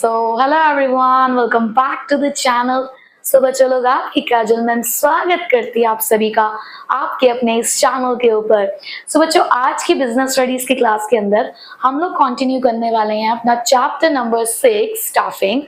Hello everyone, welcome back to the channel. बच्चों लोग आपकी काजल मैम स्वागत करती है आप सभी का आपके अपने इस चैनल के ऊपर। बच्चों आज की बिजनेस स्टडीज की क्लास के अंदर हम लोग कंटिन्यू करने वाले हैं अपना चैप्टर नंबर 6 स्टाफिंग,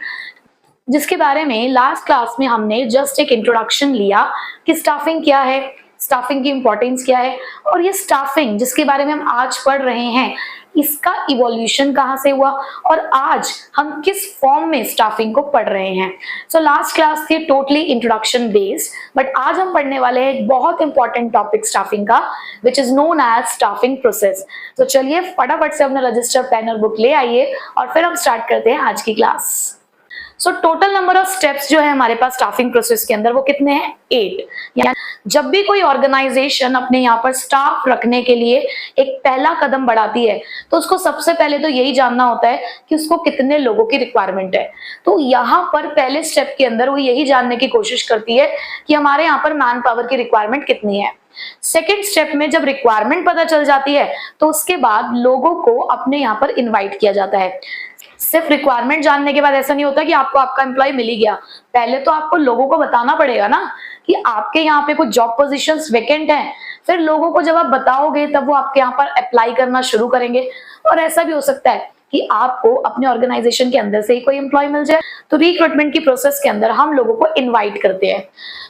जिसके बारे में लास्ट क्लास में हमने जस्ट एक इंट्रोडक्शन लिया कि स्टाफिंग क्या है, स्टाफिंग की इंपॉर्टेंस क्या है, और ये स्टाफिंग जिसके बारे में हम आज पढ़ रहे हैं इसका इवोल्यूशन कहां से हुआ और आज हम किस फॉर्म में स्टाफिंग को पढ़ रहे हैं। लास्ट क्लास थी टोटली इंट्रोडक्शन बेस्ड, बट आज हम पढ़ने वाले हैं एक बहुत इंपॉर्टेंट टॉपिक स्टाफिंग का, which is known as staffing process. तो चलिए फटाफट से अपना रजिस्टर पेन और बुक ले आइए और फिर हम स्टार्ट करते हैं आज की class. Total number of steps जो है हमारे पास स्टाफिंग प्रोसेस के अंदर वो कितने हैं? 8। यानी जब भी कोई ऑर्गेनाइजेशन अपने यहाँ पर स्टाफ रखने के लिए एक पहला कदम बढ़ाती है तो उसको सबसे पहले तो यही जानना होता है कि उसको कितने लोगों की रिक्वायरमेंट है। तो यहाँ पर पहले स्टेप के अंदर वो यही जानने की कोशिश करती है कि हमारे यहाँ पर मैन पावर की रिक्वायरमेंट कितनी है। सेकेंड स्टेप में जब रिक्वायरमेंट पता चल जाती है तो उसके बाद लोगों को अपने यहाँ पर इन्वाइट किया जाता है। सिर्फ रिक्वायरमेंट जानने के बाद ऐसा नहीं होता कि आपको आपका एम्प्लॉय मिल ही गया, पहले तो आपको लोगों को बताना पड़ेगा ना कि आपके यहाँ पे कुछ जॉब पोजीशंस वेकेंट हैं। फिर लोगों को जब आप बताओगे तब वो आपके यहाँ पर अप्लाई करना शुरू करेंगे। और ऐसा भी हो सकता है कि आपको अपने ऑर्गेनाइजेशन के अंदर से ही कोई एम्प्लॉय मिल जाए। तो रिक्रूटमेंट की प्रोसेस के अंदर हम लोगों को इन्वाइट करते हैं।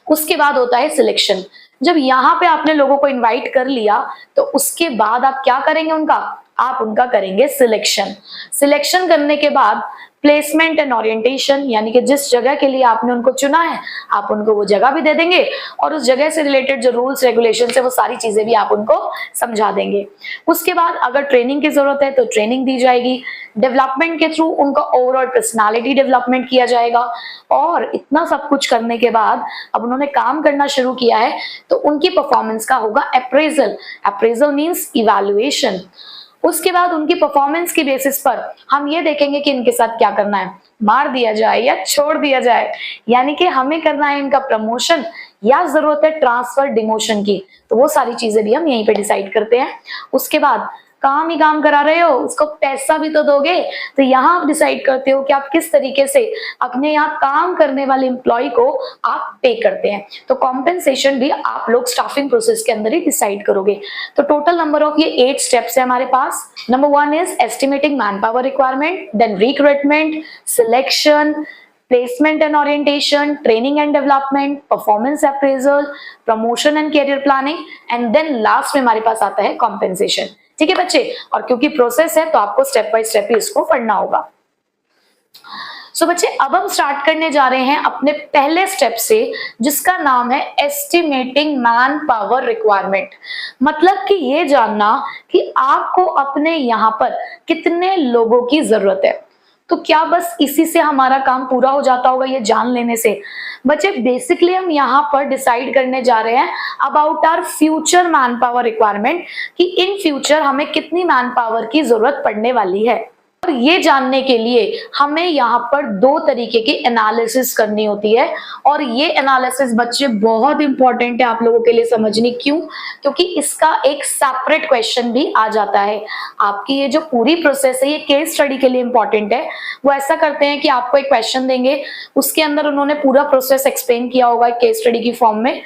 उसके बाद होता है सिलेक्शन। जब यहाँ पे आपने लोगों को इन्वाइट कर लिया तो उसके बाद आप क्या करेंगे? आप उनका करेंगे सिलेक्शन। सिलेक्शन करने के बाद प्लेसमेंट एंड ओरिएंटेशन, यानी कि जिस जगह के लिए आपने उनको चुना है आप उनको वो जगह भी दे देंगे और उस जगह से रिलेटेड जो रूल्स रेगुलेशन है वो सारी चीजें भी आप उनको समझा देंगे। उसके बाद अगर ट्रेनिंग की जरूरत है तो ट्रेनिंग दी जाएगी। डेवलपमेंट के थ्रू उनका ओवरऑल पर्सनालिटी डेवलपमेंट किया जाएगा। और इतना सब कुछ करने के बाद अब उन्होंने काम करना शुरू किया है तो उनकी परफॉर्मेंस का होगा अप्रेजल। Appraisal means evaluation. उसके बाद उनकी परफॉर्मेंस की बेसिस पर हम ये देखेंगे कि इनके साथ क्या करना है, मार दिया जाए या छोड़ दिया जाए, यानी कि हमें करना है इनका प्रमोशन या जरूरत है ट्रांसफर डिमोशन की। तो वो सारी चीजें भी हम यहीं पे डिसाइड करते हैं। उसके बाद काम ही काम करा रहे हो, उसको पैसा भी तो दोगे। तो यहाँ आप डिसाइड करते हो कि आप किस तरीके से अपने यहाँ काम करने वाले एम्प्लॉय को आप पे करते हैं। तो कॉम्पेंसेशन भी आप लोग स्टाफिंग प्रोसेस के अंदर ही डिसाइड करोगे। तो टोटल नंबर ऑफ ये 8 स्टेप्स है हमारे पास। Number 1 is estimating man power requirement, then recruitment, selection, placement and orientation, training and development, performance appraisal, promotion and career planning, and then last में हमारे पास आता है कॉम्पेंसेशन। ठीक है बच्चे, और क्योंकि प्रोसेस है तो आपको स्टेप बाय स्टेप ही इसको पढ़ना होगा। बच्चे अब हम स्टार्ट करने जा रहे हैं अपने पहले स्टेप से, जिसका नाम है एस्टिमेटिंग मैन पावर रिक्वायरमेंट। मतलब कि ये जानना कि आपको अपने यहाँ पर कितने लोगों की जरूरत है। तो क्या बस इसी से हमारा काम पूरा हो जाता होगा ये जान लेने से? बच्चे बेसिकली हम यहाँ पर डिसाइड करने जा रहे हैं about our future man power requirement, कि इन फ्यूचर हमें कितनी मैन पावर की जरूरत पड़ने वाली है। और ये जानने के लिए हमें यहाँ पर 2 तरीके की एनालिसिस करनी होती है। और ये एनालिसिस बच्चे बहुत इंपॉर्टेंट है आप लोगों के लिए समझनी। क्यों? क्योंकि इसका एक सेपरेट क्वेश्चन भी आ जाता है। आपकी ये जो पूरी प्रोसेस है ये केस स्टडी के लिए इंपॉर्टेंट है। वो ऐसा करते हैं कि आपको एक क्वेश्चन देंगे, उसके अंदर उन्होंने पूरा प्रोसेस एक्सप्लेन किया होगा केस स्टडी की फॉर्म में।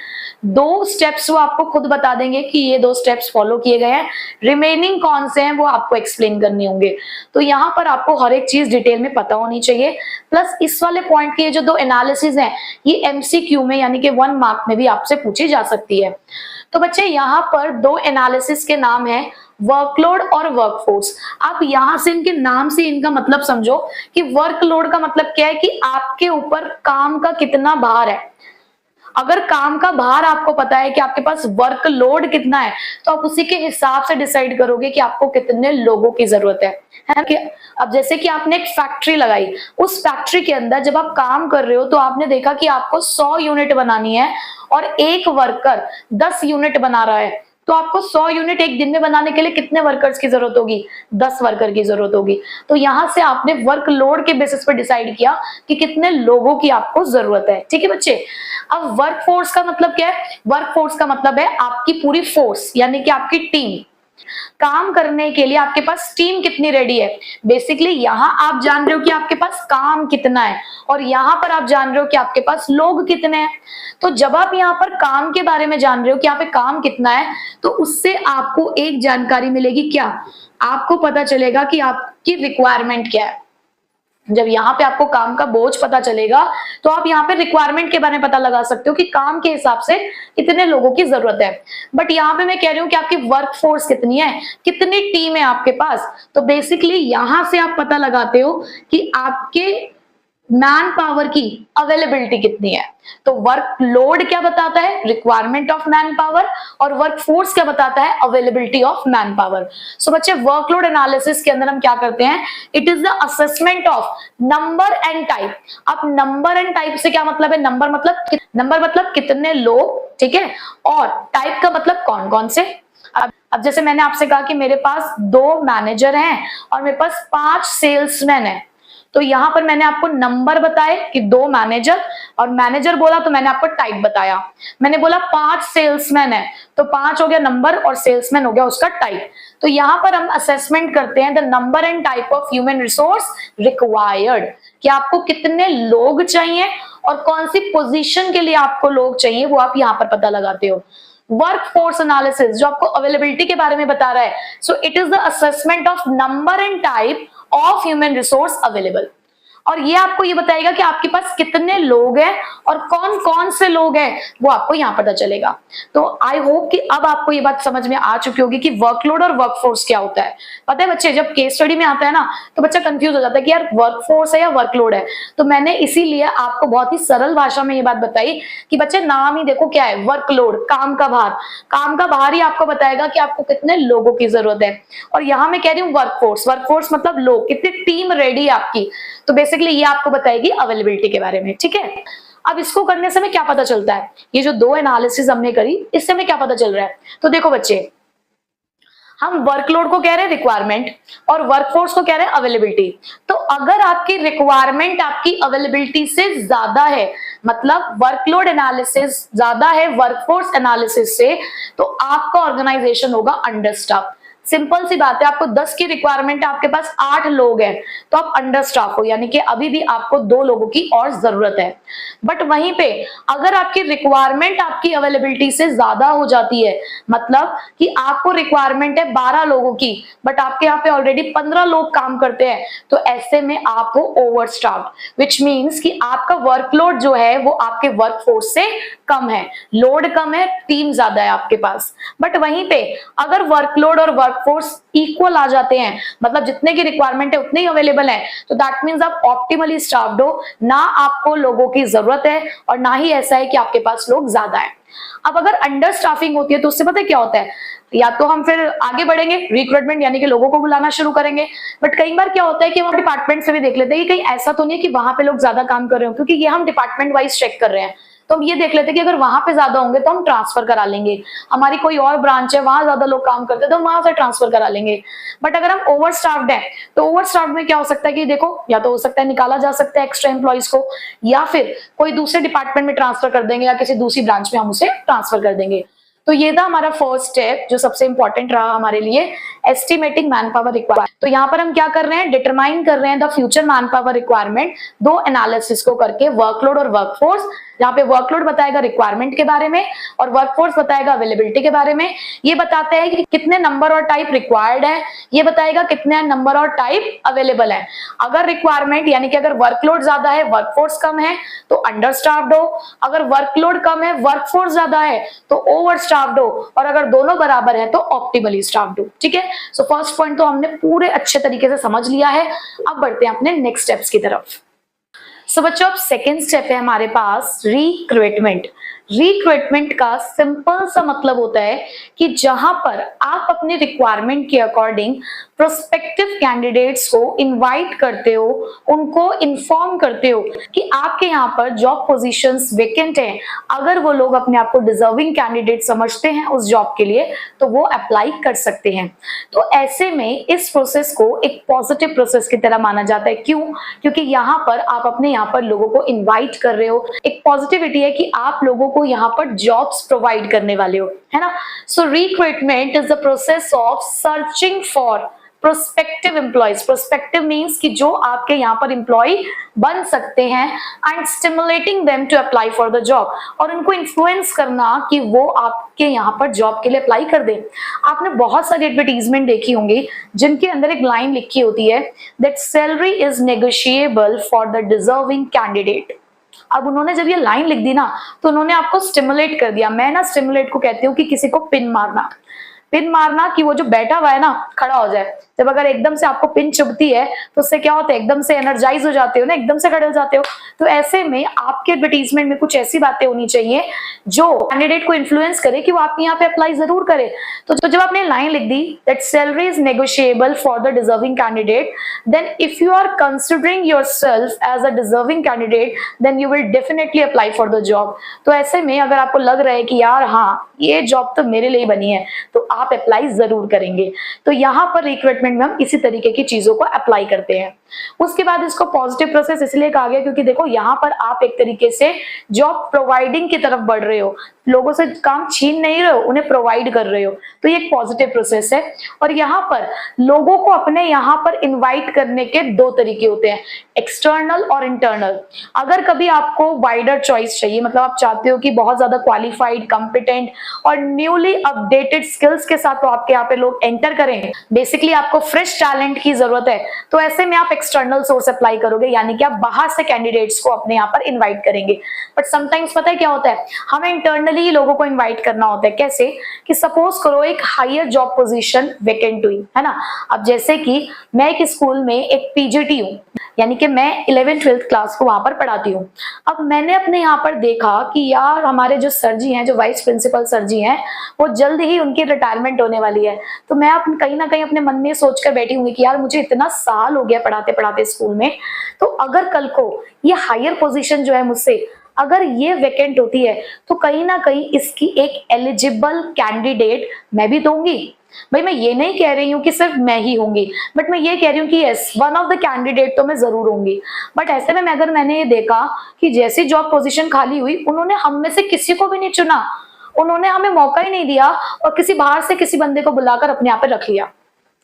2 स्टेप्स वो आपको खुद बता देंगे कि ये 2 स्टेप्स फॉलो किए गए हैं, रिमेनिंग कौन से हैं वो आपको एक्सप्लेन करने होंगे। तो यहाँ पर आपको हर एक चीज डिटेल में पता होनी चाहिए। प्लस इस वाले पॉइंट के ये जो 2 एनालिसिस हैं ये एमसीक्यू में यानी कि 1 मार्क में भी आपसे पूछी जा सकती है। तो बच्चे यहाँ पर 2 एनालिसिस के नाम है वर्कलोड और वर्कफोर्स। आप यहाँ से इनके नाम से इनका मतलब समझो कि वर्कलोड का मतलब क्या है कि आपके ऊपर काम का कितना भार है। अगर काम का भार आपको पता है कि आपके पास वर्कलोड कितना है तो आप उसी के हिसाब से डिसाइड करोगे कि आपको कितने लोगों की जरूरत है ना। कि अब जैसे कि आपने एक फैक्ट्री लगाई, उस फैक्ट्री के अंदर जब आप काम कर रहे हो तो आपने देखा कि आपको 100 यूनिट बनानी है और एक वर्कर 10 यूनिट बना रहा है। तो आपको 100 यूनिट एक दिन में बनाने के लिए कितने वर्कर्स की जरूरत होगी? 10 वर्कर की जरूरत होगी। तो यहां से आपने वर्कलोड के बेसिस पर डिसाइड किया कि कितने लोगों की आपको जरूरत है। ठीक है बच्चे। अब वर्कफोर्स का मतलब क्या है? वर्कफोर्स का मतलब है आपकी पूरी फोर्स, यानी कि आपकी टीम। काम करने के लिए आपके पास टीम कितनी रेडी है। बेसिकली यहाँ आप जान रहे हो कि आपके पास काम कितना है और यहाँ पर आप जान रहे हो कि आपके पास लोग कितने हैं। तो जब आप यहाँ पर काम के बारे में जान रहे हो कि यहाँ पे काम कितना है, तो उससे आपको एक जानकारी मिलेगी, क्या आपको पता चलेगा कि आपकी रिक्वायरमेंट क्या है। जब यहाँ पे आपको काम का बोझ पता चलेगा तो आप यहाँ पे रिक्वायरमेंट के बारे में पता लगा सकते हो कि काम के हिसाब से कितने लोगों की जरूरत है। बट यहाँ पे मैं कह रही हूँ कि आपकी वर्क फोर्स कितनी है, कितनी टीम है आपके पास। तो बेसिकली यहां से आप पता लगाते हो कि आपके मैन पावर की अवेलेबिलिटी कितनी है। तो वर्क लोड क्या बताता है, रिक्वायरमेंट ऑफ मैन पावर, और वर्क फोर्स क्या बताता है, अवेलेबिलिटी ऑफ मैन पावर। सो बच्चे वर्कलोड एनालिसिस के अंदर हम क्या करते हैं, it is the assessment of number and type. अब नंबर एंड टाइप से क्या मतलब है, नंबर मतलब कितने लोग, ठीक है, और टाइप का मतलब कौन कौन से। अब जैसे मैंने आपसे कहा कि मेरे पास 2 मैनेजर हैं और मेरे पास 5 सेल्समैन हैं, तो यहां पर मैंने आपको नंबर बताए कि 2 मैनेजर, और मैनेजर बोला तो मैंने आपको टाइप बताया। मैंने बोला 5 सेल्समैन है, तो 5 हो गया नंबर और सेल्समैन हो गया उसका टाइप। तो यहां पर हम असेसमेंट करते हैं the number and type of human resource required, कि आपको कितने लोग चाहिए और कौन सी पोजीशन के लिए आपको लोग चाहिए, वो आप यहां पर पता लगाते हो। वर्क फोर्स एनालिसिस जो आपको अवेलेबिलिटी के बारे में बता रहा है, so it is the assessment of number and type of human resource available, और ये आपको ये बताएगा कि आपके पास कितने लोग हैं और कौन कौन से लोग हैं, वो आपको यहाँ पता चलेगा। तो आई होप कि अब आपको ये बात समझ में आ चुकी होगी कि वर्कलोड और वर्कफोर्स क्या होता है। पता है बच्चे, जब केस स्टडी में आता है ना तो बच्चा कंफ्यूज हो जाता है कि यार वर्कफोर्स है या वर्कलोड है। तो मैंने इसीलिए आपको बहुत ही सरल भाषा में ये बात बताई कि बच्चे नाम ही देखो क्या है, वर्कलोड, काम का भार। काम का भार ही आपको बताएगा कि आपको कितने लोगों की जरूरत है। और यहाँ मैं कह रही हूँ वर्कफोर्स, वर्कफोर्स मतलब लोग, कितनी टीम रेडी है आपकी। तो बेसिकली ये आपको बताएगी अवेलेबिलिटी के बारे में, ठीक है। अब इसको करने से हमें क्या पता चलता है, ये जो 2 एनालिसिस हमने करी इससे हमें क्या पता चल रहा है। तो देखो बच्चे, हम वर्कलोड को कह रहे हैं रिक्वायरमेंट और वर्कफोर्स को कह रहे हैं अवेलेबिलिटी। तो अगर आपकी रिक्वायरमेंट आपकी अवेलेबिलिटी से ज्यादा है, मतलब वर्कलोड एनालिसिस ज्यादा है वर्कफोर्स एनालिसिस से, तो आपका ऑर्गेनाइजेशन होगा अंडरस्टाफ। सिंपल सी बात है, आपको 10 की रिक्वायरमेंट, आपके पास 8 लोग हैं, तो आप अंडरस्टाफ हो, यानी कि अभी भी आपको 2 लोगों की और जरूरत है। बट वहीं पे अगर आपकी रिक्वायरमेंट आपकी अवेलेबिलिटी से ज्यादा हो जाती है, मतलब कि आपको रिक्वायरमेंट है 12 लोगों की बट आपके यहाँ पे ऑलरेडी 15 लोग काम करते हैं, तो ऐसे में आप हो ओवरस्टाफ्ड, विच मीन्स कि आपका वर्कलोड जो है वो आपके वर्कफोर्स से कम है, लोड कम है, टीम ज्यादा है आपके पास। बट वहीं पे अगर वर्कलोड और वर्कफोर्स इक्वल आ जाते हैं, मतलब जितने की रिक्वायरमेंट है उतने ही अवेलेबल है, तो दैट मींस आप ऑप्टिमली स्टाफ्ड हो, ना आपको लोगों की जरूरत है और ना ही ऐसा है कि आपके पास लोग ज्यादा है। अब अगर अंडर स्टाफिंग होती है तो उससे पता है क्या होता है, या तो हम फिर आगे बढ़ेंगे, रिक्रूटमेंट यानी कि लोगों को बुलाना शुरू करेंगे। बट कई बार क्या होता है कि हम डिपार्टमेंट से भी देख लेते हैं कि कहीं ऐसा तो नहीं है कि वहां पे लोग ज्यादा काम कर रहे हो, क्योंकि ये हम डिपार्टमेंट वाइज चेक कर रहे हैं। तो हम ये देख लेते हैं कि अगर वहां पे ज्यादा होंगे तो हम ट्रांसफर करा लेंगे, हमारी कोई और ब्रांच है वहां ज्यादा लोग काम करते हैं तो हम वहां से ट्रांसफर करा लेंगे। बट अगर हम ओवर स्टाफ्ड है तो ओवर स्टाफ्ड में क्या हो सकता है कि देखो, या तो हो सकता है निकाला जा सकता है एक्स्ट्रा एम्प्लॉइज को, या फिर कोई दूसरे डिपार्टमेंट में ट्रांसफर कर देंगे, या किसी दूसरी ब्रांच में हम उसे ट्रांसफर कर देंगे। तो ये था हमारा फर्स्ट स्टेप जो सबसे इंपॉर्टेंट रहा हमारे लिए, एस्टिमेटिंग मैन पावर रिक्वायरमेंट। तो यहाँ पर हम क्या कर रहे हैं, डिटरमाइन कर रहे हैं the future man power requirement 2 analysis को करके, वर्कलोड और वर्कफोर्स, जहाँ पे वर्कलोड बताएगा रिक्वायरमेंट के बारे में और वर्कफोर्स बताएगा अवेलेबिलिटी के बारे में। ये बताते हैं कि कितने नंबर और टाइप रिक्वायर्ड है, ये बताएगा कितने नंबर और टाइप अवेलेबल है। अगर रिक्वायरमेंट यानी कि अगर वर्कलोड ज्यादा है वर्कफोर्स कम है तो अंडरस्टाफ्ड हो, अगर वर्कलोड कम है वर्कफोर्स ज्यादा है तो ओवरस्टाफ्ड हो, और अगर दोनों बराबर है तो ऑप्टिमली स्टाफ्ड हो। ठीक है, सो फर्स्ट पॉइंट तो हमने पूरे अच्छे तरीके से समझ लिया है। अब बढ़ते हैं अपने नेक्स्ट स्टेप्स की तरफ। सो बच्चों, अब सेकेंड स्टेप है हमारे पास रिक्रूटमेंट। रिक्रूटमेंट का सिंपल सा मतलब होता है कि जहां पर आप अपने रिक्वायरमेंट के अकॉर्डिंग प्रोस्पेक्टिव कैंडिडेट्स को इनवाइट करते हो, उनको इन्फॉर्म करते हो कि आपके यहाँ पर जॉब पोजीशंस वेकेंट हैं, अगर वो लोग अपने आप को डिजर्विंग कैंडिडेट समझते हैं उस जॉब के लिए तो वो अप्लाई कर सकते हैं। तो ऐसे में इस प्रोसेस को एक पॉजिटिव प्रोसेस की तरह माना जाता है। क्यों? क्योंकि यहाँ पर आप अपने यहाँ पर लोगों को इन्वाइट कर रहे हो, एक पॉजिटिविटी है कि आप लोगों को यहाँ पर जॉब्स प्रोवाइड करने वाले हो, है ना। So recruitment is the process of searching for prospective employees. Prospective means कि जो आपके यहाँ पर एम्प्लॉय बन सकते हैं, and stimulating them to apply for the job, और उनको इन्फ्लुएंस करना कि वो आपके यहाँ पर जॉब के लिए अप्लाई कर दें। आपने बहुत सारी एडवर्टीजमेंट देखी होंगी जिनके अंदर एक लाइन लिखी होती है that salary is negotiable for the deserving candidate. अब उन्होंने जब ये लाइन लिख दी ना, तो उन्होंने आपको स्टिमुलेट कर दिया। मैं ना स्टिमुलेट को कहती हूँ कि किसी को पिन मारना, पिन मारना कि वो जो बैठा हुआ है ना खड़ा हो जाए। जब अगर एकदम से आपको पिन चुभती है तो उससे क्या होता है, एकदम से एनर्जाइज हो जाते हो ना, एकदम से खड़े हो जाते हो। तो ऐसे में आपके एडवर्टीजमेंट में कुछ ऐसी बातें होनी चाहिए जो कैंडिडेट को इन्फ्लुएंस करे कि वो आपके यहाँ पे अप्लाई जरूर करे। तो जब आपने लाइन लिख दी that salary is negotiable for the deserving candidate, then if you are considering yourself as a deserving candidate, then you will definitely apply for the job. तो ऐसे में अगर आपको लग रहा है कि यार हाँ ये जॉब तो मेरे लिए बनी है, तो आप अप्लाई जरूर करेंगे। तो यहाँ पर रिक्रूटमेंट में हम इसी तरीके की चीजों को अप्लाई करते हैं। उसके बाद इसको पॉजिटिव प्रोसेस इसलिए कहा गया क्योंकि देखो यहाँ पर आप एक तरीके से जॉब प्रोवाइडिंग की तरफ बढ़ रहे हो, लोगों से काम छीन नहीं रहे हो, उन्हें प्रोवाइड कर रहे हो। तो ये एक पॉजिटिव प्रोसेस है। और यहाँ पर लोगों को अपने यहाँ पर इनवाइट करने के दो तरीके होते हैं, एक्सटर्नल और इंटरनल। अगर कभी आपको वाइडर चॉइस चाहिए, मतलब आप चाहते हो कि बहुत ज्यादा क्वालिफाइड, कॉम्पिटेंट और न्यूली अपडेटेड स्किल्स के साथ तो आपके यहाँ पे लोग एंटर करें, बेसिकली आपको फ्रेश टैलेंट की जरूरत है, तो ऐसे में आप एक्सटर्नल सोर्स अप्लाई करोगे, यानी कि आप बाहर से कैंडिडेट्स को अपने यहाँ पर इनवाइट करेंगे। बट समटाइम्स पता है क्या होता है, हमें इंटरनली लोगों को इनवाइट करना होता है। कैसे कि सपोज करो एक हायर जॉब पोजीशन वेकेंट हुई है ना। अब जैसे कि मैं एक स्कूल में एक पीजीटी हूँ, यानी कि मैं 11th-12th क्लास को वहां पर पढ़ाती हूँ। अब मैंने अपने यहाँ पर देखा कि यार हमारे जो सर जी हैं, जो वाइस प्रिंसिपल सर जी हैं, वो जल्द ही उनकी रिटायरमेंट होने वाली है। तो मैं कहीं ना कहीं अपने मन में सोच कर बैठी हूँ कि यार मुझे इतना साल हो गया पढ़ाते पढ़ाते स्कूल में, तो अगर कल को ये हायर पोजीशन जो है मुझसे अगर ये वेकेंट होती है, तो कहीं ना कहीं इसकी एक एलिजिबल कैंडिडेट मैं भी दूंगी। भाई मैं ये नहीं कह रही हूँ कि सिर्फ मैं ही होंगी, बट मैं ये कह रही हूँ कि yes, one of the candidate तो मैं जरूर होंगी। बट ऐसे में अगर मैंने ये देखा कि जैसी जॉब पोजीशन खाली हुई, उन्होंने हम में से किसी को भी नहीं चुना, उन्होंने हमें मौका ही नहीं दिया और किसी बाहर से किसी बंदे को बुलाकर अपने यहाँ पे रख लिया।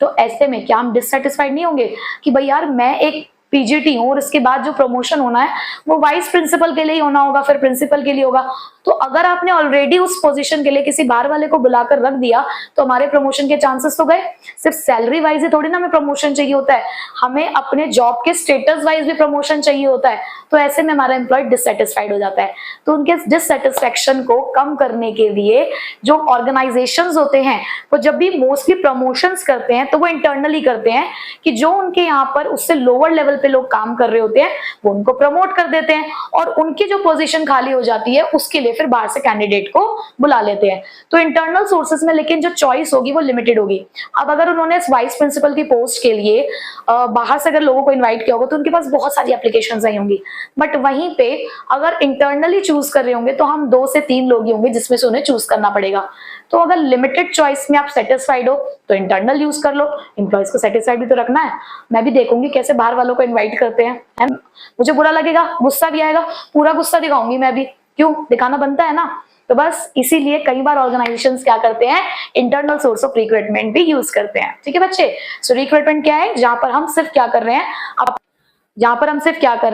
तो ऐसे में क्या हम डिससेटिस्फाइड नहीं होंगे कि भाई यार मैं एक पीजीटी हूँ और इसके बाद जो प्रमोशन होना है वो वाइस प्रिंसिपल के लिए ही होना होगा, फिर प्रिंसिपल के लिए होगा। तो अगर आपने ऑलरेडी उस पोजीशन के लिए किसी बाहर वाले को बुलाकर रख दिया, तो हमारे प्रमोशन के चांसेस तो गए। सिर्फ सैलरी वाइज ही थोड़ी ना हमें प्रमोशन चाहिए होता है, हमें अपने जॉब के स्टेटस वाइज भी प्रमोशन चाहिए होता है। तो ऐसे में हमारा एम्प्लॉय डिससेटिस्फाइड हो जाता है। तो उनके डिससेटिस्फेक्शन को कम करने के लिए जो ऑर्गेनाइजेशंस होते हैं, वो जब भी मोस्टली प्रमोशंस करते हैं तो वो इंटरनली करते हैं कि जो उनके यहाँ पर उससे लोअर लेवल पे लोग काम कर रहे होते हैं वो उनको प्रमोट कर देते हैं, और उनकी जो पोजीशन खाली हो जाती है उसके लिए फिर बाहर से कैंडिडेट को बुला लेते हैं। तो इंटरनल सोर्सेस में लेकिन जो चॉइस होगी वो लिमिटेड होगी। अब अगर उन्होंने वाइस प्रिंसिपल की पोस्ट के लिए बाहर से अगर लोगों को इनवाइट किया होगा तो उनके पास बहुत सारी एप्लीकेशंस आई होंगी, बट वहीं पे अगर इंटरनली चूज कर रहे होंगे तो हम 2 से 3 लोग ही होंगे जिसमें से उन्हें चूज करना पड़ेगा। तो अगर लिमिटेड चॉइस में आप सेटिस्फाइड हो तो इंटरनल यूज कर लो, एम्प्लॉयज को सेटिस्फाइड भी तो रखना है। मैं भी देखूंगी कैसे बाहर वालों को इनवाइट करते हैं, मुझे बुरा लगेगा, गुस्सा भी आएगा, पूरा गुस्सा दिखाऊंगी मैं भी, क्यों दिखाना बनता है ना। तो बस इसीलिए कई बार ऑर्गेनाइजेशंस क्या करते हैं, इंटरनल सोर्स ऑफ रिक्रूटमेंट भी यूज करते हैं। ठीक है बच्चे, सो रिक्रूटमेंट क्या है, जहां पर हम सिर्फ क्या कर रहे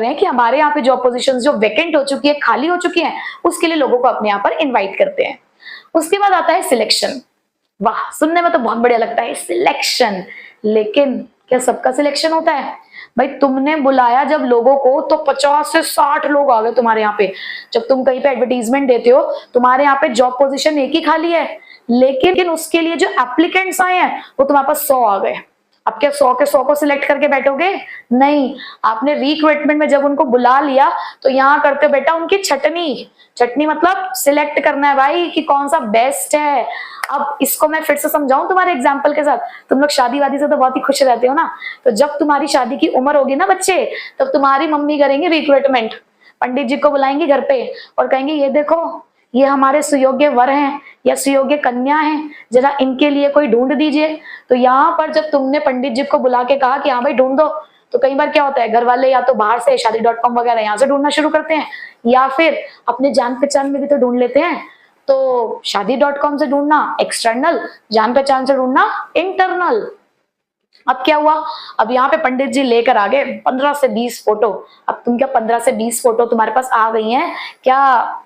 हैं, कि हमारे यहाँ पे जॉब पोजीशंस जो वैकेंट हो चुकी है, खाली हो चुकी हैं, उसके लिए लोगों को अपने यहाँ पर इनवाइट करते हैं। उसके बाद आता है सिलेक्शन। वाह, सुनने में तो बहुत बढ़िया लगता है सिलेक्शन, लेकिन क्या सबका सिलेक्शन होता है? भाई तुमने बुलाया जब लोगों को तो 50 से 60 लोग आ गए तुम्हारे यहाँ पे। जब तुम कहीं पे एडवर्टीजमेंट देते हो, तुम्हारे यहाँ पे जॉब पोजीशन एक ही खाली है, लेकिन उसके लिए जो एप्लीकेंट्स आए हैं वो तुम्हारे पास 100 आ गए। अब क्या 100 के 100 को सिलेक्ट करके बैठोगे? नहीं, आपने रिक्रूटमेंट में जब उनको बुला लिया तो यहाँ करते बेटा उनकी छटनी मतलब सिलेक्ट करना है भाई कि कौन सा बेस्ट है। अब इसको मैं फिर से समझाऊं तुम्हारे एग्जाम्पल के साथ। तुम लोग शादी वादी से तो बहुत ही खुश रहते हो ना, तो जब तुम्हारी शादी की उम्र होगी ना बच्चे, तब तुम्हारी मम्मी करेंगे रिक्रूटमेंट, पंडित जी को बुलाएंगे घर पे और कहेंगे ये देखो ये हमारे सुयोग्य वर हैं या सुयोग्य कन्या हैं, जरा इनके लिए कोई ढूंढ दीजिए। तो यहाँ पर जब तुमने पंडित जी को बुला के कहा कि हाँ भाई ढूंढ दो, तो कई बार क्या होता है, घर वाले या तो बाहर से शादी.com वगैरह यहाँ से ढूंढना शुरू करते हैं, या फिर अपने जान पहचान में भी तो ढूंढ लेते हैं। तो शादी.com से ढूंढना एक्सटर्नल, जान पहचान से ढूंढना इंटरनल। अब क्या हुआ, अब यहाँ पे पंडित जी लेकर आ गए 15 से 20 फोटो। अब तुम क्या 15 से 20 फोटो तुम्हारे पास आ गई हैं, क्या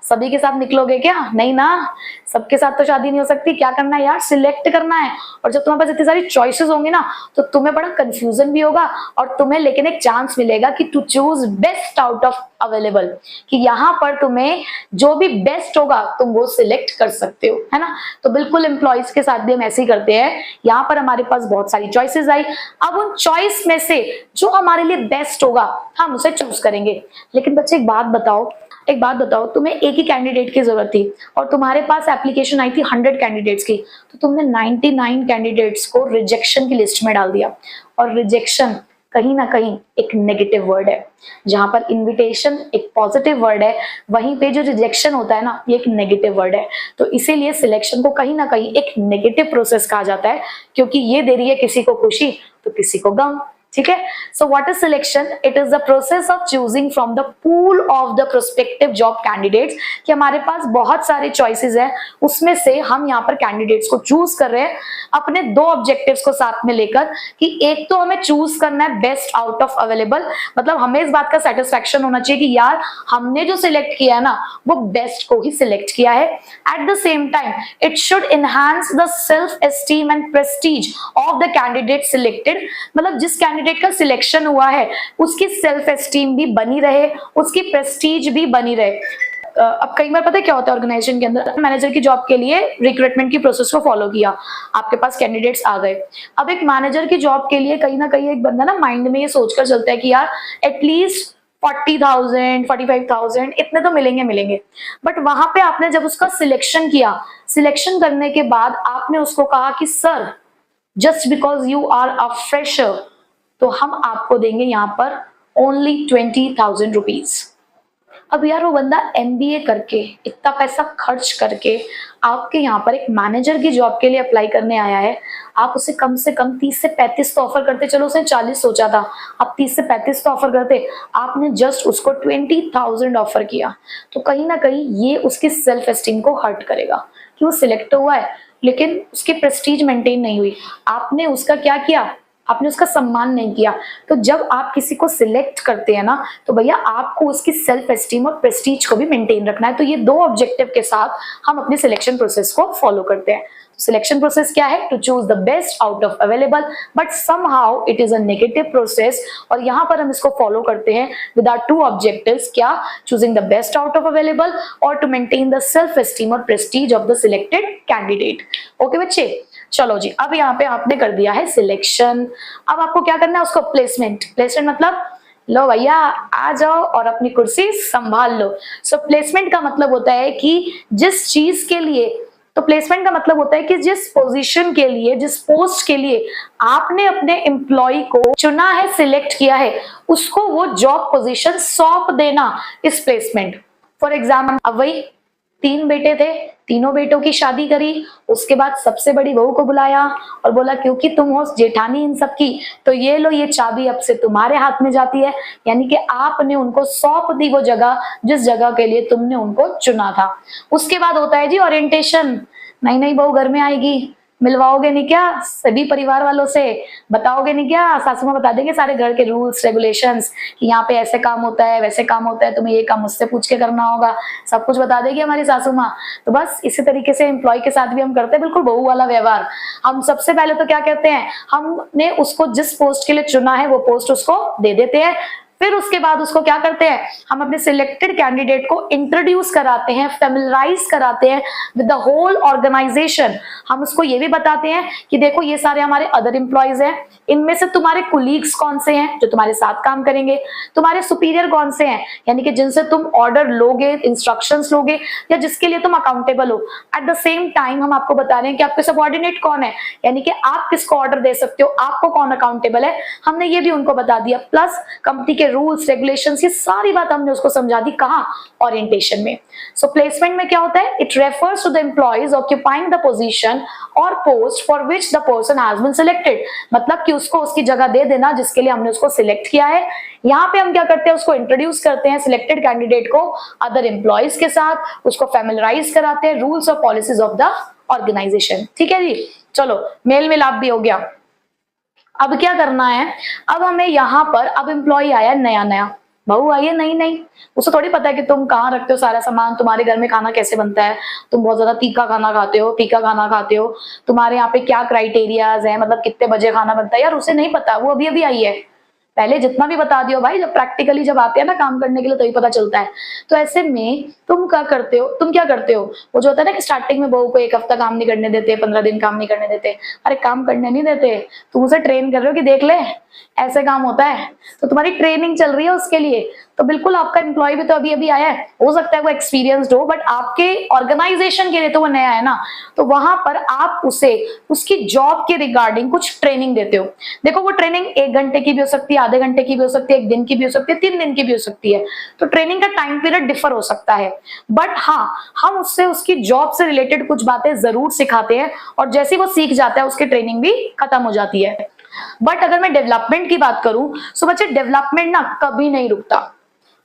सभी के साथ निकलोगे क्या? नहीं ना, सबके साथ तो शादी नहीं हो सकती। क्या करना है यार, सिलेक्ट करना है। और जब तुम्हारे पास इतनी सारी चॉइसेस होंगी ना, तो तुम्हें बड़ा कंफ्यूजन भी होगा, और तुम्हें लेकिन एक चांस मिलेगा कि to choose best out of available, कि यहाँ पर तुम्हें जो भी बेस्ट होगा तुम वो सिलेक्ट कर सकते हो, है ना। तो बिल्कुल एम्प्लॉइज के साथ भी हम ऐसे ही करते हैं। यहाँ पर हमारे पास बहुत सारी चॉइसेस आई, अब उन चॉइस में से जो हमारे लिए बेस्ट होगा हम उसे चूज करेंगे। लेकिन बच्चे एक बात बताओ, तुम्हें एक ही कैंडिडेट की जरूरत थी और तुम्हारे पास एप्लीकेशन आई थी 100 कैंडिडेट्स की, तो तुमने 99 कैंडिडेट्स को रिजेक्शन की लिस्ट में डाल दिया। और रिजेक्शन कहीं ना कहीं एक नेगेटिव वर्ड है, जहां पर इनविटेशन एक पॉजिटिव वर्ड है, वहीं पे जो रिजेक्शन होता है ना, ये एक नेगेटिव वर्ड है। तो इसीलिए सिलेक्शन को कहीं ना कहीं एक नेगेटिव प्रोसेस कहा जाता है, क्योंकि ये दे रही है किसी को खुशी तो किसी को गम। ठीक है, so what is selection? It is the process of choosing from the pool of the prospective job candidates, कि हमारे पास बहुत सारे चॉइसेस हैं, उसमें से हम यहाँ पर कैंडिडेट्स को चूज कर रहे हैं अपने दो ऑब्जेक्टिव्स को साथ में लेकर, कि एक तो हमें चूज करना है बेस्ट आउट ऑफ अवेलेबल, मतलब हमें इस बात का सेटिस्फैक्शन होना चाहिए कि यार हमने जो सिलेक्ट किया है ना वो बेस्ट को ही सिलेक्ट किया है। At the same time it should enhance the self esteem and Prestige of the candidate selected, मतलब जिस कैंडिडेट का सिलेक्शन हुआ है उसकी सेल्फ एस्टीम भी बनी रहे, उसकी प्रेस्टीज भी बनी रहे। अब कई बार पता है क्या होता है, ऑर्गेनाइजेशन के अंदर मैनेजर की जॉब के लिए रिक्रूटमेंट की प्रोसेस को फॉलो किया, आपके पास कैंडिडेट्स आ गए। अब एक मैनेजर की जॉब के लिए कहीं ना कहीं एक बंदा ना माइंड में ये सोचकर चलता है कि यार एटलीस्ट 40,000 45,000 इतने तो मिलेंगे। बट वहां पे आपने जब उसका सिलेक्शन किया, सिलेक्शन करने के बाद आपने उसको कहा कि sir just because you are a fresher, तो हम आपको देंगे यहाँ पर ओनली 20,000 रुपीज। अब यार वो बंदा MBA करके इतना पैसा खर्च करके आपके यहाँ पर एक मैनेजर की जॉब के लिए अप्लाई करने आया है, आप उसे कम से कम 30 से 35 तो ऑफर करते, चलो उसने 40 सोचा था, आप 30 से 35 तो ऑफर करते, आपने जस्ट उसको 20,000 ऑफर किया। तो कहीं ना कहीं ये उसकी सेल्फ एस्टीम को हर्ट करेगा कि वो सिलेक्ट हुआ है लेकिन उसकी प्रेस्टीज मेंटेन नहीं हुई। आपने उसका क्या किया, आपने उसका सम्मान नहीं किया। तो जब आप किसी को सिलेक्ट करते हैं ना, तो भैया आपको उसकी सेल्फ एस्टीम और प्रेस्टीज को भी मेंटेन रखना है। तो ये दो ऑब्जेक्टिव के साथ हम अपने सिलेक्शन प्रोसेस को फॉलो करते हैं। सिलेक्शन प्रोसेस क्या है? To choose the best out of available, but somehow it is a negative process, और यहाँ पर हम इसको फॉलो करते हैं विद आवर टू ऑब्जेक्टिव्स, क्या? Choosing the best out of available और to maintain the self esteem और prestige of the selected candidate. Okay बच्चे, चलो जी, अब यहाँ पे आपने कर दिया है सिलेक्शन। अब आपको क्या करना है, उसको प्लेसमेंट मतलब लो भैया आ जाओ और अपनी कुर्सी संभाल लो। सो प्लेसमेंट का मतलब होता है कि जिस चीज के लिए, तो प्लेसमेंट का मतलब होता है कि जिस पोजीशन के लिए, जिस पोस्ट के लिए आपने अपने एम्प्लॉय को चुना है, सिलेक्ट किया है, उसको वो जॉब पोजीशन सौंप देना इस प्लेसमेंट। फॉर एग्जाम्पल, अब वही 3 बेटे थे, तीनों बेटों की शादी करी, उसके बाद सबसे बड़ी बहू को बुलाया और बोला क्योंकि तुम हो जेठानी इन सब की, तो ये लो, ये चाबी अब से तुम्हारे हाथ में जाती है। यानी कि आपने उनको सौंप दी वो जगह जिस जगह के लिए तुमने उनको चुना था। उसके बाद होता है जी ओरिएंटेशन। नई बहू घर में आएगी, मिलवाओगे नहीं क्या सभी परिवार वालों से, बताओगे नहीं क्या, सासू माँ बता देंगे सारे घर के रूल्स रेगुलेशंस कि यहाँ पे ऐसे काम होता है, वैसे काम होता है, तुम्हें ये काम मुझसे पूछ के करना होगा, सब कुछ बता देगी हमारी सासू माँ। तो बस इसी तरीके से एम्प्लॉय के साथ भी हम करते हैं, बिल्कुल बहू वाला व्यवहार। हम सबसे पहले तो क्या कहते हैं, हमने उसको जिस पोस्ट के लिए चुना है वो पोस्ट उसको दे देते हैं। फिर उसके बाद उसको क्या करते हैं, हम अपने सिलेक्टेड कैंडिडेट को इंट्रोड्यूस कराते हैं, फेमिलराइज कराते हैं विद द होल ऑर्गेनाइजेशन। हम उसको ये भी बताते हैं कि देखो ये सारे हमारे अदर एम्प्लॉयज हैं, इनमें से तुम्हारे कुलीग्स कौन से हैं जो तुम्हारे साथ काम करेंगे, तुम्हारे सुपीरियर कौन से हैं यानी कि जिनसे तुम ऑर्डर लोगे, इंस्ट्रक्शंस लोगे, या जिसके लिए तुम अकाउंटेबल हो। एट द सेम टाइम हम आपको बता रहे हैं कि आपके सबऑर्डिनेट कौन है, यानी कि आप किसको ऑर्डर दे सकते हो, आपको कौन अकाउंटेबल है, हमने ये भी उनको बता दिया। प्लस कंपनी के रूल्स रेगुलेशंस, ये सारी बात हमने उसको समझा दी। कहाँ? ओरिएंटेशन में। सो प्लेसमेंट में क्या होता है? It refers to the employees occupying the position और post for which the person has been selected, मतलब कि उसको उसकी जगह दे देना जिसके लिए हमने उसको सिलेक्ट किया है। यहाँ पे हम क्या करते हैं? उसको इंट्रोड्यूस करते हैं सिलेक्टेड कैंडिडेट को अदर एम्प्लॉइज के साथ, उसको फैमिलराइज कराते हैं रूल्स और पॉलिसीज ऑफ द ऑर्गेनाइजेशन। ठीक है जी, चलो मेल मिलाप भी हो गया। अब क्या करना है? अब हमें यहाँ पर, अब एम्प्लॉय आया नया नया, बहू आई है नई नई, उसे थोड़ी पता है कि तुम कहाँ रखते हो सारा सामान, तुम्हारे घर में खाना कैसे बनता है, तुम बहुत ज्यादा तीखा खाना खाते हो, फीका खाना खाते हो, तुम्हारे यहाँ पे क्या क्राइटेरियाज है, मतलब कितने बजे खाना बनता है, यार उसे नहीं पता, वो अभी अभी आई है। पहले जितना भी बता दियो भाई, जब प्रैक्टिकली जब आते हैं ना काम करने के लिए तभी पता चलता है। तो ऐसे में तुम क्या करते हो? वो जो होता है ना कि स्टार्टिंग में बहू को 1 हफ्ता काम नहीं करने देते, 15 दिन काम नहीं करने देते। अरे काम करने नहीं देते, तुम उसे ट्रेन कर रहे हो कि देख ले ऐसे काम होता है, तो तुम्हारी ट्रेनिंग चल रही है उसके लिए। तो बिल्कुल आपका एम्प्लॉय भी तो अभी अभी आया है, हो सकता है वो एक्सपीरियंस्ड हो, बट आपके ऑर्गेनाइजेशन के लिए तो वो नया है ना। तो वहां पर आप उसे उसकी जॉब के रिगार्डिंग कुछ ट्रेनिंग देते हो। देखो वो ट्रेनिंग 1 घंटे की भी हो सकती है, आधे घंटे की भी हो सकती है, 1 दिन की भी हो सकती है, 3 दिन की भी हो सकती है। तो ट्रेनिंग का टाइम पीरियड डिफर हो सकता है, बट हाँ हम उससे उसकी जॉब से रिलेटेड कुछ बातें जरूर सिखाते हैं, और जैसे ही वो सीख जाता है उसकी ट्रेनिंग भी खत्म हो जाती है। बट अगर मैं डेवलपमेंट की बात करूं, सो बच्चे डेवलपमेंट ना कभी नहीं रुकता।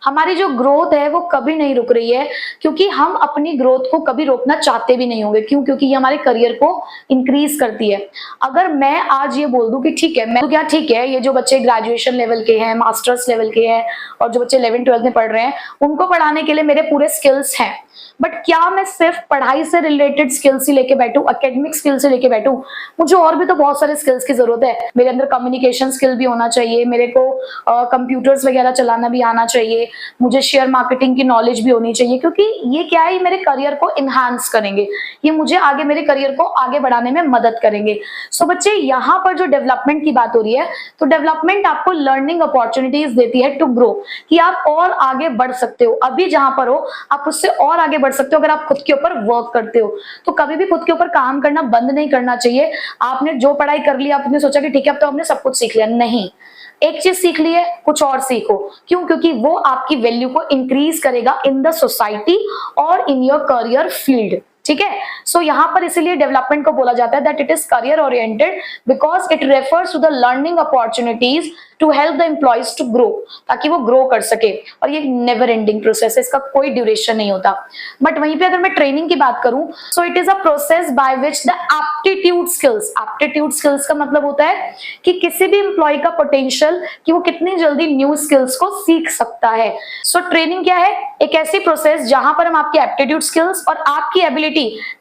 हमारी जो ग्रोथ है वो कभी नहीं रुक रही है, क्योंकि हम अपनी ग्रोथ को कभी रोकना चाहते भी नहीं होंगे। क्यों? क्योंकि ये हमारे करियर को इंक्रीज करती है। अगर मैं आज ये बोल दूं कि ठीक है, मैं तो क्या ठीक है, ये जो बच्चे ग्रेजुएशन लेवल के हैं, मास्टर्स लेवल के हैं, और जो बच्चे 11th-12th में पढ़ रहे हैं, उनको पढ़ाने के लिए मेरे पूरे स्किल्स हैं, बट क्या मैं सिर्फ पढ़ाई से रिलेटेड स्किल्स ही लेके बैठूं, एकेडमिक स्किल्स से लेके बैठूं? मुझे और भी तो बहुत सारे स्किल्स की जरूरत है। मेरे अंदर कम्युनिकेशन स्किल भी होना चाहिए, मेरे को कंप्यूटर्स वगैरह चलाना भी आना चाहिए, मुझे शेयर मार्केटिंग की नॉलेज भी होनी चाहिए, क्योंकि ये क्या है, मेरे करियर को इनहांस करेंगे, ये मुझे आगे मेरे करियर को आगे बढ़ाने में मदद करेंगे। सो बच्चे यहाँ पर जो डेवलपमेंट की बात हो रही है, तो डेवलपमेंट आपको लर्निंग अपॉर्चुनिटीज देती है टू ग्रो, कि आप और आगे बढ़ सकते हो। अभी जहां पर हो आप उससे और आगे बढ़ सकते हो अगर आप खुद के ऊपर वर्क करते हो। तो कभी भी खुद के ऊपर काम करना बंद नहीं करना चाहिए। आपने जो पढ़ाई कर ली, आपने सोचा कि ठीक है अब तो हमने सब कुछ सीख लिया, नहीं, एक चीज सीख ली है, कुछ और सीखो। क्यों? क्योंकि वो आपकी वैल्यू को इंक्रीज करेगा इन द सोसाइटी और इन योर करियर फील्ड। ठीक है, सो यहाँ पर इसीलिए डेवलपमेंट को बोला जाता है that it is career oriented, because it refers to the learning opportunities to help the employees to grow, ताकि वो ग्रो कर सके। और ये नेवर एंडिंग प्रोसेस है, इसका कोई ड्यूरेशन नहीं होता। बट वहीं पे अगर मैं ट्रेनिंग की बात करूं, so it is a process by which the aptitude skills का मतलब होता है कि किसी भी एम्प्लॉय का पोटेंशियल, कि वो कितनी जल्दी न्यू स्किल्स को सीख सकता है। सो ट्रेनिंग क्या है? एक ऐसी प्रोसेस जहां पर हम आपकी एप्टीट्यूड स्किल्स और आपकी एबिलिटी,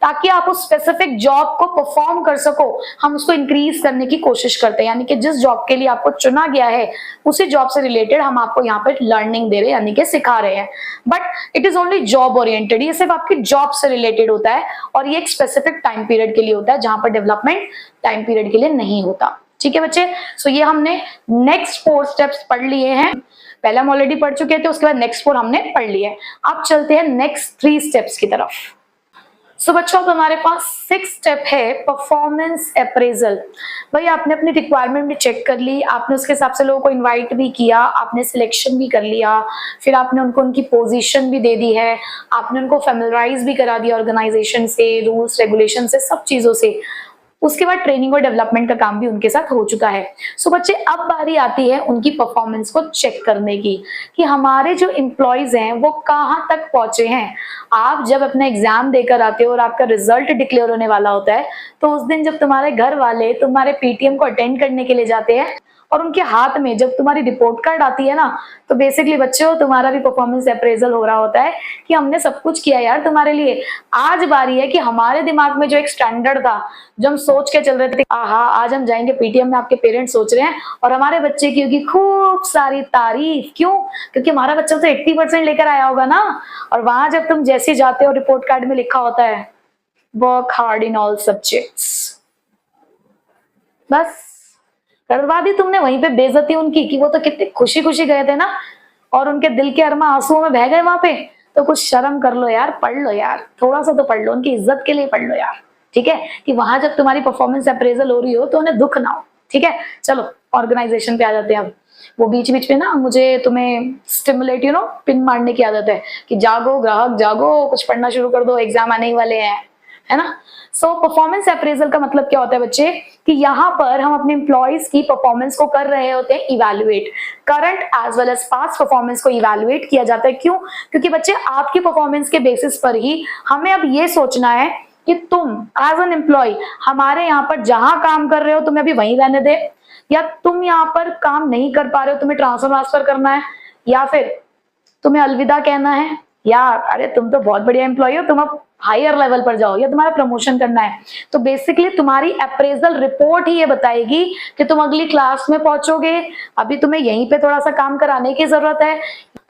ताकि आप उस स्पेसिफिक जॉब को परफॉर्म कर सको, हम उसको इंक्रीज करने की कोशिश करते हैं। यानी कि जिस जॉब के लिए आपको चुना गया है, उसी जॉब से रिलेटेड हम आपको यहाँ पे लर्निंग दे रहे हैं, यानी कि सिखा रहे हैं। But it is only job oriented, ये सिर्फ आपकी जॉब से रिलेटेड होता है, और ये एक स्पेसिफिक टाइम पीरियड के लिए होता है, जहां पर डेवलपमेंट टाइम पीरियड के लिए नहीं होता। ठीक है बच्चे, सो ये हमने नेक्स्ट 4 स्टेप्स पढ़ लिए हैं। पहले हम ऑलरेडी पढ़ चुके थे, उसके बाद नेक्स्ट 4 हमने पढ़ लिए। अब चलते हैं नेक्स्ट 3 स्टेप्स की तरफ। सो बच्चों अब हमारे पास 6 स्टेप है परफॉर्मेंस अप्रेजल। भाई आपने अपनी रिक्वायरमेंट भी चेक कर ली, आपने उसके हिसाब से लोगों को इनवाइट भी किया, आपने सिलेक्शन भी कर लिया, फिर आपने उनको उनकी पोजीशन भी दे दी है, आपने उनको फैमिलराइज भी करा दिया ऑर्गेनाइजेशन से, रूल्स रेगुलेशन से, सब चीजों से। उसके बाद ट्रेनिंग और डेवलपमेंट का काम भी उनके साथ हो चुका है। सो बच्चे अब बारी आती है उनकी परफॉर्मेंस को चेक करने की, कि हमारे जो एम्प्लॉयज हैं वो कहाँ तक पहुंचे हैं। आप जब अपना एग्जाम देकर आते हो और आपका रिजल्ट डिक्लेयर होने वाला होता है, तो उस दिन जब तुम्हारे घर वाले तुम्हारे पीटीएम को अटेंड करने के लिए जाते हैं, और उनके हाथ में जब तुम्हारी रिपोर्ट कार्ड आती है ना, तो बेसिकली बच्चों तुम्हारा भी परफॉर्मेंस अप्रेजल हो रहा होता है कि हमने सब कुछ किया यार तुम्हारे लिए। आज बारी है कि हमारे दिमाग में जो एक स्टैंडर्ड था, जो हम सोच के चल रहे थे, आहा आज हम जाएंगे पीटीएम में, आपके पेरेंट्स सोच रहे हैं और हमारे बच्चे की होगी खूब सारी तारीफ। क्यों? क्योंकि हमारा बच्चा तो 80% लेकर आया होगा ना। और वहां जब तुम जैसे जाते हो, रिपोर्ट कार्ड में लिखा होता है work hard in all subjects, बस करवा दी तुमने वहीं पे बेइज्जती उनकी, कि वो तो कितने खुशी खुशी गए थे ना, और उनके दिल के अरमा आंसुओं में बह गए वहां पे। तो कुछ शर्म कर लो यार, पढ़ लो यार, थोड़ा सा तो पढ़ लो, उनकी इज्जत के लिए पढ़ लो यार। ठीक है, कि वहां जब तुम्हारी परफॉर्मेंस अप्रेजल हो रही हो तो उन्हें दुख ना हो। ठीक है, चलो ऑर्गेनाइजेशन पे आ जाते हैं। अब वो बीच बीच में ना मुझे तुम्हें स्टिमुलेट पिन मारने की आदत है कि जागो ग्राहक जागो, कुछ पढ़ना शुरू कर दो, एग्जाम आने ही वाले हैं, है ना। सो परफॉर्मेंस अप्रेजल का मतलब क्या होता है बच्चे, कि यहाँ पर हम अपने एम्प्लॉइज की परफॉर्मेंस को कर रहे होते हैं evaluate, current as well as past performance को इवैल्यूएट किया जाता है। क्यों? क्योंकि बच्चे आपकी परफॉर्मेंस के बेसिस पर ही हमें अब ये सोचना है कि तुम एज एन एम्प्लॉय हमारे यहाँ पर जहां काम कर रहे हो तुम्हें अभी वहीं रहने दे, या तुम यहाँ पर काम नहीं कर पा रहे हो, तुम्हें ट्रांसफर करना है, या फिर तुम्हें अलविदा कहना है, या अरे तुम तो बहुत बढ़िया एम्प्लॉय हो, तुम अब हायर लेवल पर जाओ, या तुम्हारा प्रमोशन करना है। तो बेसिकली तुम्हारी अप्रेजल रिपोर्ट ही ये बताएगी कि तुम अगली क्लास में पहुंचोगे, अभी तुम्हें यहीं पे थोड़ा सा काम कराने की जरूरत है।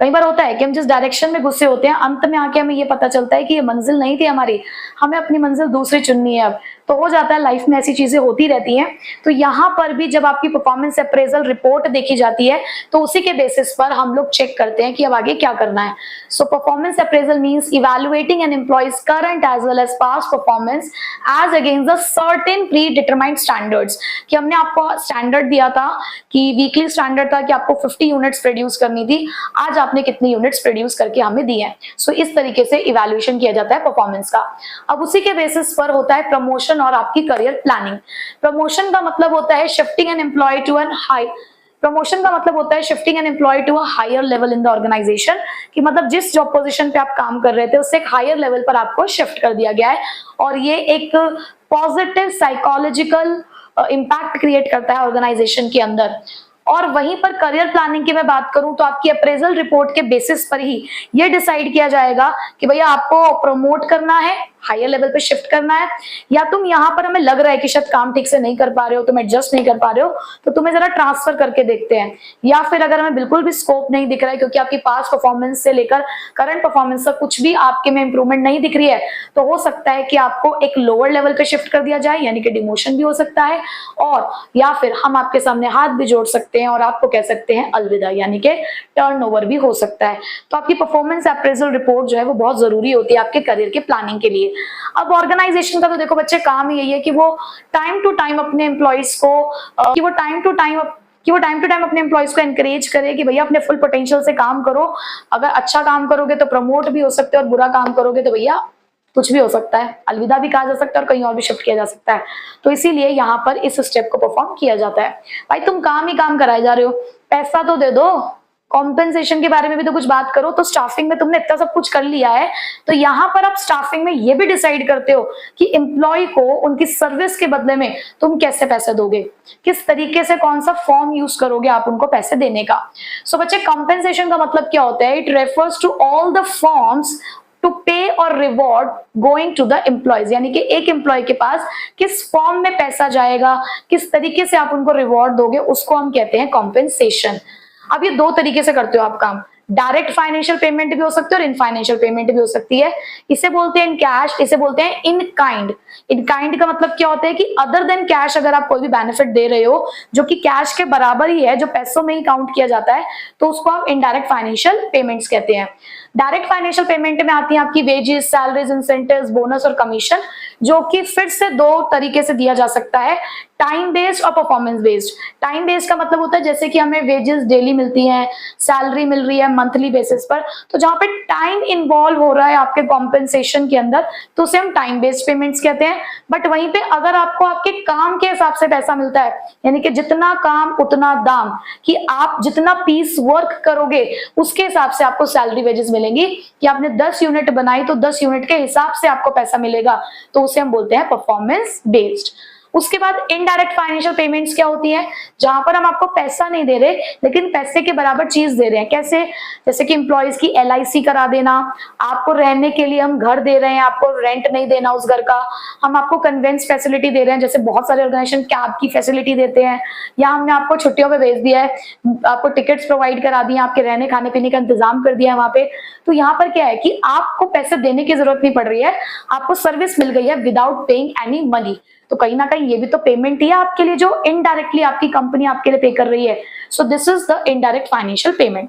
कई बार होता है कि हम जिस डायरेक्शन में घुसे होते हैं अंत में आके हमें ये पता चलता है कि ये मंजिल नहीं थी हमारी, हमें अपनी मंजिल दूसरी चुननी है। अब तो हो जाता है, लाइफ में ऐसी चीजें होती रहती हैं। तो यहाँ पर भी जब आपकी परफॉर्मेंस अप्रेजल रिपोर्ट देखी जाती है तो उसी के बेसिस पर हम लोग चेक करते हैं कि अब आगे क्या करना है। So performance appraisal means evaluating an employees current as well as past performance as against the certain predetermined standards. कि हमने आपको स्टैंडर्ड दिया था कि वीकली स्टैंडर्ड था कि आपको 50 यूनिट्स प्रोड्यूस करनी थी, आज आपने कितनी यूनिट्स प्रोड्यूस करके हमें दी है। सो इस तरीके से इवैल्यूएशन किया जाता है परफॉर्मेंस का। अब उसी के बेसिस पर होता है प्रमोशन और आपकी करियर प्लानिंग। प्रमोशन का मतलब होता है shifting an employee to an high promotion का मतलब होता है shifting an employee to a higher level in the organisation. कि मतलब जिस जॉब पोजीशन पे आप काम कर रहे थे उससे एक हायर लेवल पर आपको शिफ्ट कर दिया गया है, और ये एक पॉजिटिव साइकोलॉजिकल इम्पैक्ट क्रिएट करता है ऑर्गेनाइजेशन के अंदर। और वहीं पर करियर प्लानिंग की मैं बात करूं तो आपकी अप्रेजल रिपोर्ट के बेसिस पर ही ये डिसाइड किया जाएगा कि भैया आपको प्रमोट करना है, हायर लेवल पे शिफ्ट करना है, या तुम यहाँ पर हमें लग रहा है कि शायद काम ठीक से नहीं कर पा रहे हो, तुम एडजस्ट नहीं कर पा रहे हो, तो तुम्हें जरा ट्रांसफर करके देखते हैं। या फिर अगर हमें बिल्कुल भी स्कोप नहीं दिख रहा है क्योंकि आपकी पास्ट परफॉर्मेंस से लेकर करंट परफॉर्मेंस तक कुछ भी आपके में इंप्रूवमेंट नहीं दिख रही है, तो हो सकता है कि आपको एक लोअर लेवल पे शिफ्ट कर दिया जाए, यानी कि डिमोशन भी हो सकता है, और या फिर हम आपके सामने हाथ भी जोड़ सकते हैं और आपको कह सकते हैं अलविदा, यानी कि टर्नओवर भी हो सकता है। तो आपकी परफॉर्मेंस अप्रेजल रिपोर्ट जो है वो बहुत जरूरी होती है आपके करियर के प्लानिंग के लिए। अब ऑर्गेनाइजेशन का तो देखो बच्चे काम ही यही है कि वो टाइम टू टाइम अपने एम्प्लॉइज को टाइम टू टाइम अपने एम्प्लॉइज को एनकरेज करे कि भैया अपने फुल पोटेंशियल से काम करो। अगर अच्छा काम करोगे तो प्रमोट भी हो सकते हैं, और बुरा काम करोगे तो भैया कुछ भी हो सकता है, अलविदा भी कहा जा सकता है और कहीं और भी शिफ्ट किया जा सकता है। तो इसीलिए यहाँ पर इस स्टेप को परफॉर्म किया जाता है। भाई तुम काम ही काम कराए जा रहे हो, पैसा तो दे दो, कॉम्पेंसेशन के बारे में भी तो कुछ बात करो। तो स्टाफिंग में तुमने इतना सब कुछ कर लिया है, तो यहाँ पर आप स्टाफिंग में ये भी डिसाइड करते हो कि एम्प्लॉय को उनकी सर्विस के बदले में तुम कैसे पैसे दोगे, किस तरीके से कौन सा फॉर्म यूज करोगे आप उनको पैसे देने का। सो बच्चे कॉम्पेंसेशन का मतलब क्या होता है? It refers to all the forms to pay और reward going to the employees, यानी कि एक एम्प्लॉय के पास किस फॉर्म में पैसा जाएगा, किस तरीके से आप उनको रिवॉर्ड दोगे, उसको हम कहते हैं कॉम्पेंसेशन। अब ये दो तरीके से करते हो आप काम, डायरेक्ट फाइनेंशियल पेमेंट भी हो सकती है और इन फाइनेंशियल पेमेंट भी हो सकती है। इसे बोलते हैं इन कैश, इसे बोलते हैं इन काइंड। इन काइंड का मतलब क्या होता है कि अदर देन कैश अगर आप कोई भी बेनिफिट दे रहे हो जो कि कैश के बराबर ही है, जो पैसों में ही काउंट किया जाता है, तो उसको आप इनडायरेक्ट फाइनेंशियल पेमेंट्स कहते हैं। डायरेक्ट फाइनेंशियल पेमेंट में आती है आपकी वेजेस, सैलरीज, इंसेंटिव्स, बोनस और कमीशन, जो कि फिर से दो तरीके से दिया जा सकता है, टाइम बेस्ड और परफॉर्मेंस बेस्ड। टाइम बेस्ड का मतलब होता है जैसे कि हमें वेजेस डेली मिलती हैं, सैलरी मिल रही है मंथली बेसिस पर, तो जहां पे टाइम इन्वॉल्व हो रहा है आपके कॉम्पेंसेशन के अंदर तो उसे हम टाइम बेस्ड पेमेंट्स कहते हैं। बट वहीं पे अगर आपको आपके काम के हिसाब से पैसा मिलता है, यानी कि जितना काम उतना दाम, कि आप जितना पीस वर्क करोगे उसके हिसाब से आपको सैलरी वेजेस मिलेंगी, कि आपने 10 यूनिट बनाई तो 10 यूनिट के हिसाब से आपको पैसा मिलेगा, तो उसे हम बोलते हैं परफॉर्मेंस बेस्ड। उसके बाद इनडायरेक्ट फाइनेंशियल पेमेंट्स क्या होती है? जहां पर हम आपको पैसा नहीं दे रहे लेकिन पैसे के बराबर चीज दे रहे हैं। कैसे? जैसे कि एम्प्लॉयज की LIC करा देना, आपको रहने के लिए हम घर दे रहे हैं, आपको रेंट नहीं देना उस घर का, हम आपको कन्वेंस फैसिलिटी दे रहे हैं, जैसे बहुत सारे ऑर्गेनाइजेशन कैब की फैसिलिटी देते हैं, या हमने आपको छुट्टियों पे भेज दिया है, आपको टिकट्स प्रोवाइड करा दिए, आपके रहने खाने पीने का इंतजाम कर दिया है वहां पे। तो यहाँ पर क्या है कि आपको पैसे देने की जरूरत नहीं पड़ रही है, आपको सर्विस मिल गई है विदाउट पेइंग एनी मनी। तो तो कहीं ना कहीं ये भी तो पेमेंट ही है आपके लिए, जो इनडायरेक्टली आपकी कंपनी आपके लिए पे कर रही है। So this is the indirect financial payment.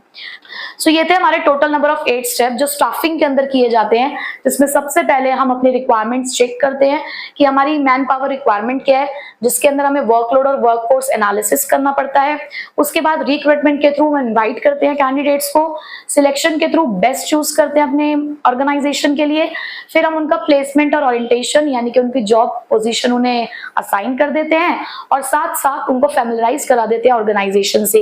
So ये थे हमारे टोटल नंबर ऑफ 8 स्टेप जो स्टाफिंग के अंदर किए जाते हैं, जिसमें सबसे पहले हम अपने रिक्वायरमेंट्स चेक करते हैं कि हमारी मैन पावर रिक्वायरमेंट क्या है, जिसके अंदर हमें वर्कलोड और वर्कफोर्स एनालिसिस करना पड़ता है। उसके बाद रिक्रूटमेंट के थ्रू हम इनवाइट करते हैं कैंडिडेट्स को, सिलेक्शन के थ्रू बेस्ट चूज करते हैं अपने ऑर्गेनाइजेशन के लिए, फिर हम उनका प्लेसमेंट और ओरिएंटेशन यानी कि उनकी जॉब पोजीशन उन्हें असाइन कर देते हैं और साथ साथ उनको फैमिलराइज करा देते हैं ऑर्गेनाइजेशन से।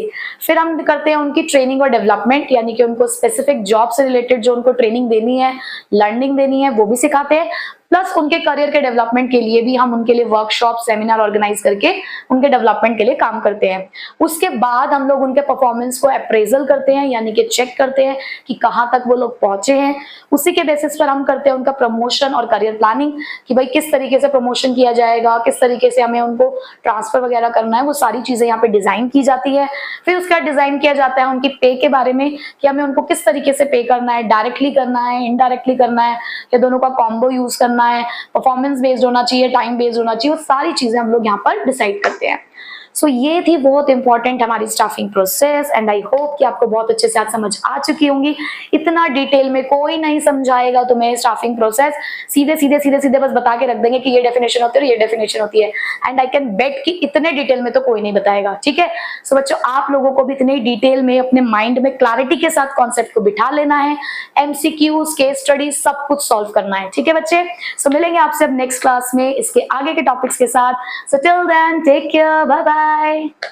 फिर हम करते हैं उनकी ट्रेनिंग और डेवलपमेंट, यानी कि उनको स्पेसिफिक जॉब से रिलेटेड जो उनको ट्रेनिंग देनी है, लर्निंग देनी है, वो भी सिखाते हैं। प्लस उनके करियर के डेवलपमेंट के लिए भी हम उनके लिए वर्कशॉप सेमिनार ऑर्गेनाइज करके उनके डेवलपमेंट के लिए काम करते हैं। उसके बाद हम लोग उनके परफॉर्मेंस को अप्रेजल करते हैं, यानी कि चेक करते हैं कि कहाँ तक वो लोग पहुंचे हैं। उसी के बेसिस पर हम करते हैं उनका प्रमोशन और करियर प्लानिंग कि भाई किस तरीके से प्रमोशन किया जाएगा, किस तरीके से हमें उनको ट्रांसफर वगैरह करना है, वो सारी चीजें यहाँ पे डिजाइन की जाती है। फिर उसका डिजाइन किया जाता है उनकी पे के बारे में कि हमें उनको किस तरीके से पे करना है, डायरेक्टली करना है, इनडायरेक्टली करना है, या दोनों का कॉम्बो यूज करना है, परफॉर्मेंस बेस्ड होना चाहिए, टाइम बेस्ड होना चाहिए, वो सारी चीजें हम लोग यहाँ पर डिसाइड करते हैं। सो ये थी बहुत इंपॉर्टेंट हमारी staffing process and I hope कि आपको बहुत अच्छे से आज समझ आ चुकी होंगी। इतना डिटेल में कोई नहीं समझाएगा तुम्हें स्टाफिंग प्रोसेस, सीधे सीधे सीधे सीधे बस बता के रख देंगे कि ये डेफिनेशन होती है, ये डेफिनेशन होती है, एंड आई कैन बेट कि इतने डिटेल में तो कोई नहीं बताएगा। ठीक है, सो बच्चों आप लोगों को भी इतने डिटेल में अपने माइंड में क्लैरिटी के साथ कॉन्सेप्ट को बिठा लेना है, एमसीक्यूज, केस स्टडी सब कुछ सॉल्व करना है। ठीक है बच्चे, सो मिलेंगे आपसे अब नेक्स्ट क्लास में इसके आगे के टॉपिक्स के साथ। So till then take care, bye bye.